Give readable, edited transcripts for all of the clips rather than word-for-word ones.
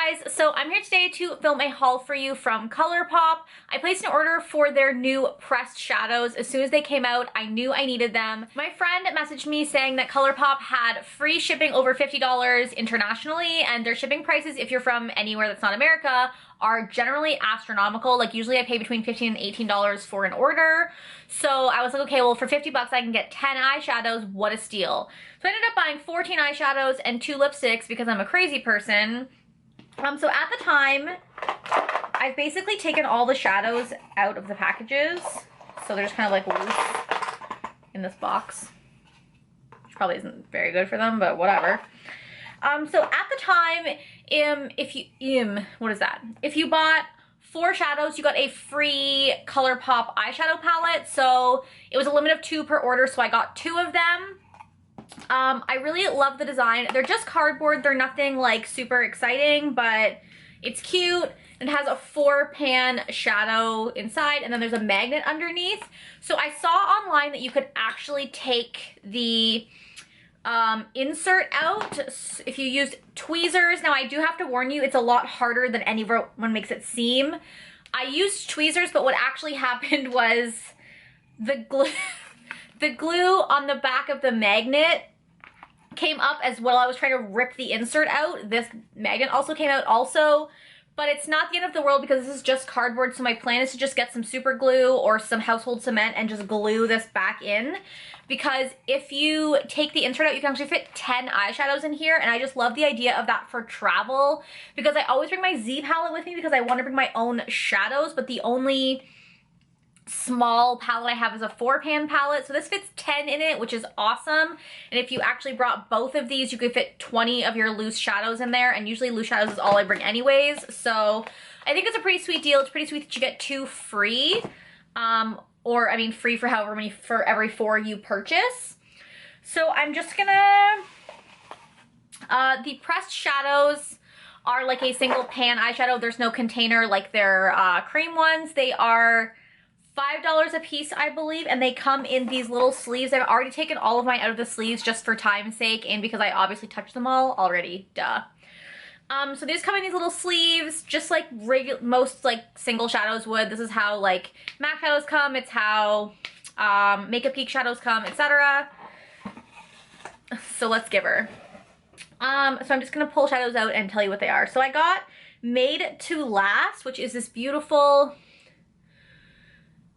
guys, so I'm here today to film a haul for you from Colourpop. I placed an order for their new pressed shadows. As soon as they came out, I knew I needed them. My friend messaged me saying that Colourpop had free shipping over $50 internationally, and their shipping prices, if you're from anywhere that's not America, are generally astronomical. Like usually I pay between $15 and $18 for an order. So I was like, okay, well for 50 bucks I can get 10 eyeshadows, what a steal. So I ended up buying 14 eyeshadows and 2 lipsticks because I'm a crazy person. So at the time, I've basically taken all the shadows out of the packages. So they're just kind of like loose in this box. Which probably isn't very good for them, but whatever. So at the time, if you bought 4 shadows, you got a free Colourpop eyeshadow palette. So it was a limit of 2 per order, so I got 2 of them. I really love the design. They're just cardboard. They're nothing like super exciting, but it's cute. It has a 4-pan shadow inside, and then there's a magnet underneath. So I saw online that you could actually take the insert out if you used tweezers. Now I do have to warn you, it's a lot harder than anyone makes it seem. I used tweezers, but what actually happened was the glue on the back of the magnet came up as well. I was trying to rip the insert out. This magnet also came out also, but it's not the end of the world because this is just cardboard. So my plan is to just get some super glue or some household cement and just glue this back in, because if you take the insert out, you can actually fit 10 eyeshadows in here. And I just love the idea of that for travel, because I always bring my Z palette with me because I want to bring my own shadows, but the only small palette I have is a 4-pan palette. So this fits 10 in it, which is awesome. And if you actually brought both of these, you could fit 20 of your loose shadows in there. And usually loose shadows is all I bring anyways. So I think it's a pretty sweet deal. It's pretty sweet that you get 2 free. Or I mean free for however many, for every 4 you purchase. So I'm just gonna, the pressed shadows are like a single pan eyeshadow. There's no container like their cream ones. They are $5 a piece, I believe, and they come in these little sleeves. I've already taken all of mine out of the sleeves just for time's sake and because I obviously touched them all already, duh. So these come in these little sleeves, just like most like single shadows would. This is how like MAC shadows come. It's how Makeup Geek shadows come, etc. So let's give her. So I'm just gonna pull shadows out and tell you what they are. So I got Made to Last, which is this beautiful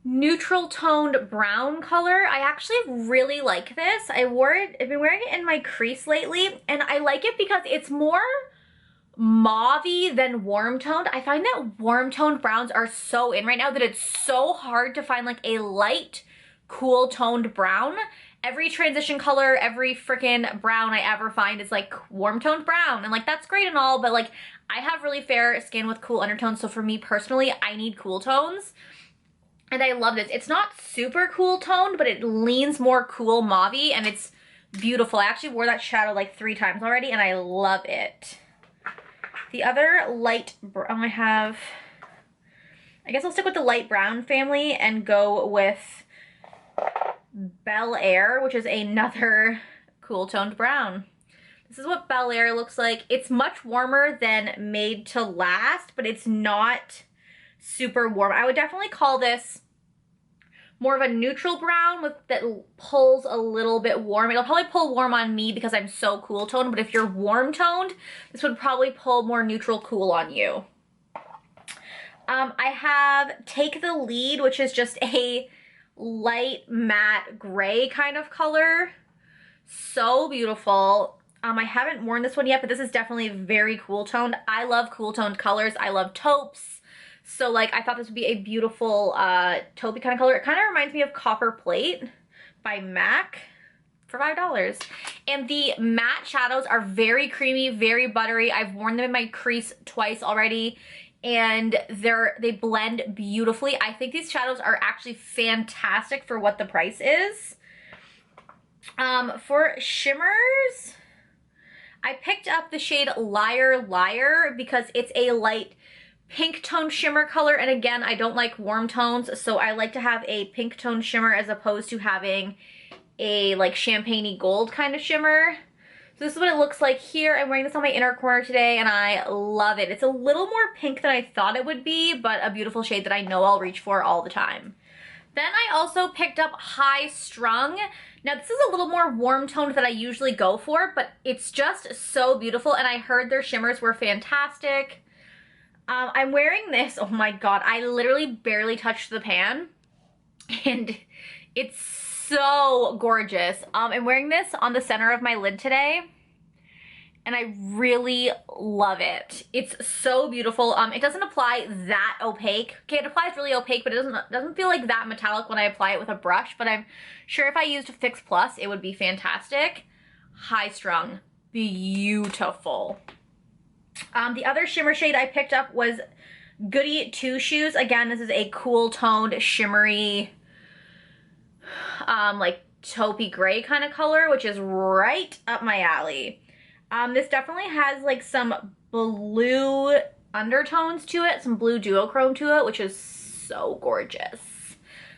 neutral toned brown color. I actually really like this. I've been wearing it in my crease lately, and I like it because it's more mauve-y than warm toned. I find that warm toned browns are so in right now that it's so hard to find like a light, cool toned brown. Every transition color, every freaking brown I ever find is like warm toned brown, and like that's great and all, but like I have really fair skin with cool undertones, so for me personally, I need cool tones. And I love this. It's not super cool toned, but it leans more cool mauve-y, and it's beautiful. I actually wore that shadow like 3 times already, and I love it. The other light brown I have, I guess I'll stick with the light brown family and go with Bel Air, which is another cool toned brown. This is what Bel Air looks like. It's much warmer than Made to Last, but it's not super warm. I would definitely call this more of a neutral brown that pulls a little bit warm. It'll probably pull warm on me because I'm so cool toned, but if you're warm toned, this would probably pull more neutral cool on you. I have Take the Lead, which is just a light matte gray kind of color. So beautiful. I haven't worn this one yet, but this is definitely very cool toned. I love cool toned colors. I love taupes. So like I thought this would be a beautiful taupey kind of color. It kind of reminds me of Copper Plate by MAC for $5. And the matte shadows are very creamy, very buttery. I've worn them in my crease twice already, and they blend beautifully. I think these shadows are actually fantastic for what the price is. For shimmers, I picked up the shade Liar Liar because it's a light pink tone shimmer color, and again, I don't like warm tones, so I like to have a pink tone shimmer as opposed to having a like champagne-y gold kind of shimmer. So this is what it looks like here. I'm wearing this on my inner corner today and I love it. It's a little more pink than I thought it would be, but a beautiful shade that I know I'll reach for all the time. Then I also picked up High Strung. Now this is a little more warm toned than I usually go for, but it's just so beautiful and I heard their shimmers were fantastic. I'm wearing this, oh my god, I literally barely touched the pan and it's so gorgeous. I'm wearing this on the center of my lid today and I really love it. It's so beautiful. It doesn't apply that opaque. Okay, it applies really opaque, but it doesn't feel like that metallic when I apply it with a brush, but I'm sure if I used Fix Plus, it would be fantastic. High Strung, beautiful. The other shimmer shade I picked up was Goody Two Shoes. Again, this is a cool toned, shimmery, like taupey gray kind of color, which is right up my alley. This definitely has like some blue undertones to it, some blue duochrome to it, which is so gorgeous.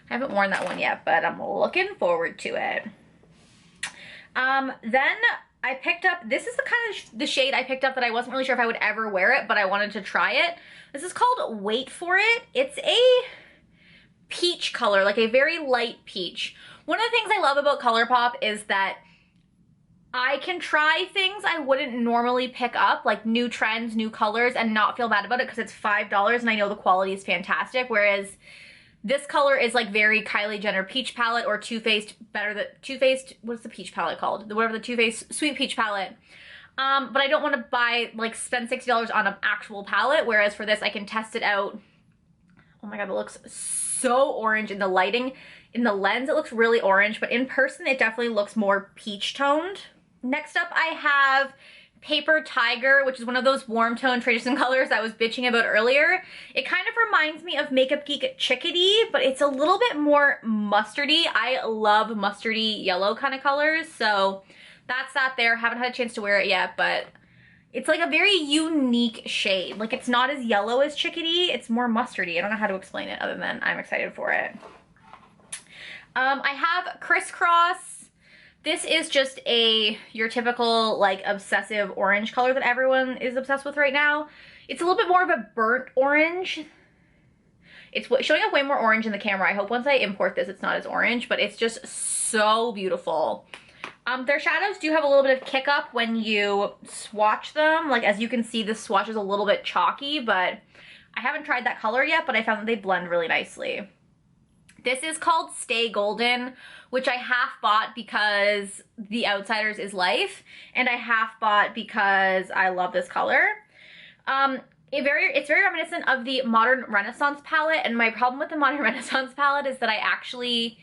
I haven't worn that one yet, but I'm looking forward to it. Then I picked up, this is the kind of the shade I picked up that I wasn't really sure if I would ever wear it, but I wanted to try it. This is called Wait For It. It's a peach color, like a very light peach. One of the things I love about Colourpop is that I can try things I wouldn't normally pick up, like new trends, new colors, and not feel bad about it because it's $5 and I know the quality is fantastic, whereas this color is like very Kylie Jenner peach palette or Too Faced, what's the peach palette called? Whatever the Too Faced sweet peach palette. But I don't want to buy, like, spend $60 on an actual palette, whereas for this I can test it out. Oh my god, it looks so orange in the lighting. In the lens it looks really orange, but in person it definitely looks more peach toned. Next up I have Paper Tiger, which is one of those warm tone transition colors I was bitching about earlier. It kind of reminds me of Makeup Geek Chickadee, but it's a little bit more mustardy. I love mustardy yellow kind of colors, so that's that there. Haven't had a chance to wear it yet, but it's like a very unique shade. Like, it's not as yellow as Chickadee, it's more mustardy. I don't know how to explain it other than I'm excited for it. I have Crisscross. This is just your typical, like, obsessive orange color that everyone is obsessed with right now. It's a little bit more of a burnt orange. It's showing up way more orange in the camera. I hope once I import this it's not as orange, but it's just so beautiful. Their shadows do have a little bit of kick up when you swatch them. Like, as you can see, this swatch is a little bit chalky, but I haven't tried that color yet, but I found that they blend really nicely. This is called Stay Golden, which I half bought because The Outsiders is life, and I half bought because I love this color. It's very reminiscent of the Modern Renaissance palette, and my problem with the Modern Renaissance palette is that I actually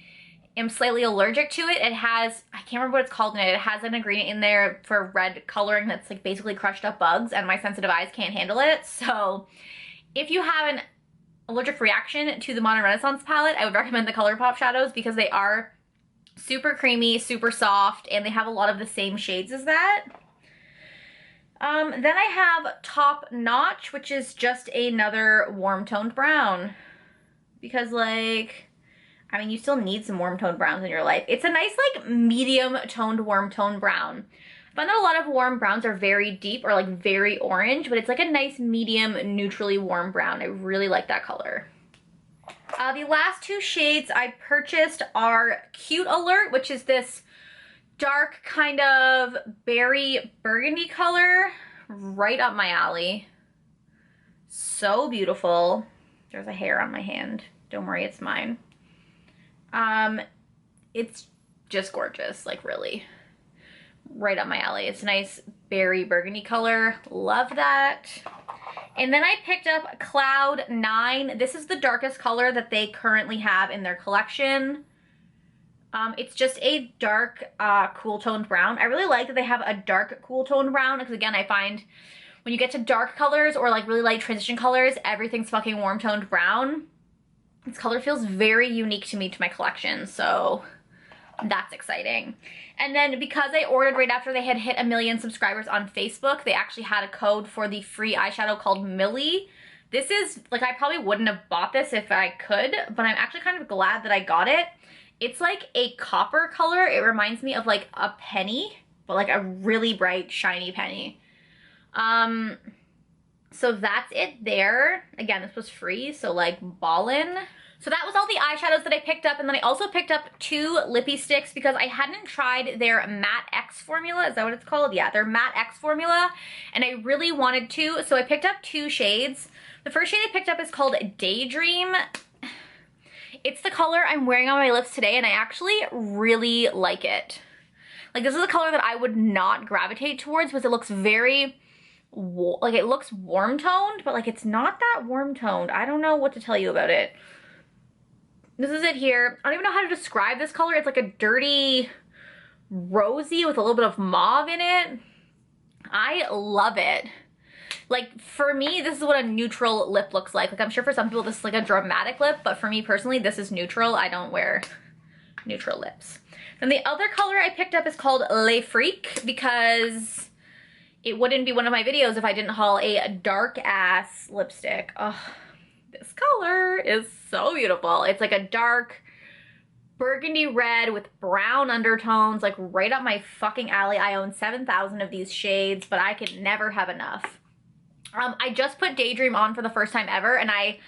am slightly allergic to it. It has, I can't remember what it's called in it. It has an ingredient in there for red coloring that's like basically crushed up bugs, and my sensitive eyes can't handle it. So if you have an allergic reaction to the Modern Renaissance palette, I would recommend the Colourpop shadows because they are super creamy, super soft, and they have a lot of the same shades as that. Then I have Top Notch, which is just another warm toned brown because, like, I mean, you still need some warm toned browns in your life. It's a nice, like, medium toned warm toned brown. I find that a lot of warm browns are very deep or like very orange, but it's like a nice medium neutrally warm brown. I really like that color. The last two shades I purchased are Cute Alert, which is this dark kind of berry burgundy color, right up my alley. So beautiful. There's a hair on my hand. Don't worry, it's mine. It's just gorgeous, like, really. Right up my alley. It's a nice berry burgundy color. Love that. And then I picked up Cloud 9. This is the darkest color that they currently have in their collection. It's just a dark, cool toned brown. I really like that they have a dark, cool toned brown because, again, I find when you get to dark colors or like really light transition colors, everything's fucking warm toned brown. This color feels very unique to me, to my collection, so that's exciting. And then because I ordered right after they had hit 1 million subscribers on Facebook, they actually had a code for the free eyeshadow called Millie. This is, like, I probably wouldn't have bought this if I could, but I'm actually kind of glad that I got it. It's like a copper color. It reminds me of like a penny. but like a really bright, shiny penny. So that's it there. Again, this was free, so like ballin'. So that was all the eyeshadows that I picked up, and then I also picked up 2 lippy sticks because I hadn't tried their Matte X formula. Is that what it's called? Yeah, their Matte X formula, and I really wanted to, so I picked up 2 shades. The first shade I picked up is called Daydream. It's the color I'm wearing on my lips today, and I actually really like it. Like, this is a color that I would not gravitate towards because it looks very, like, it looks warm toned, but like it's not that warm toned. I don't know what to tell you about it. This is it here. I don't even know how to describe this color. It's like a dirty rosy with a little bit of mauve in it. I love it. Like, for me, this is what a neutral lip looks like. Like, I'm sure for some people this is like a dramatic lip, but for me personally, this is neutral. I don't wear neutral lips. Then the other color I picked up is called Le Freak because it wouldn't be one of my videos if I didn't haul a dark ass lipstick. Oh, this color is so beautiful. It's like a dark burgundy red with brown undertones, like right up my fucking alley. I own 7,000 of these shades, but I can never have enough. I just put Daydream on for the first time ever, and I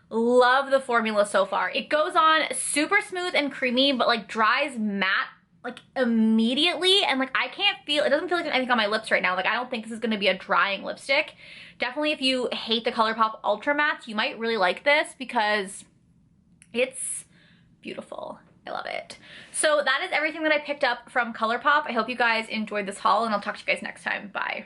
love the formula so far. It goes on super smooth and creamy, but like dries matte like immediately, and like I can't feel, it doesn't feel like anything on my lips right now. Like, I don't think this is gonna be a drying lipstick. Definitely if you hate the Colourpop Ultra Mattes, you might really like this because it's beautiful. I love it. So that is everything that I picked up from Colourpop. I hope you guys enjoyed this haul, and I'll talk to you guys next time. Bye.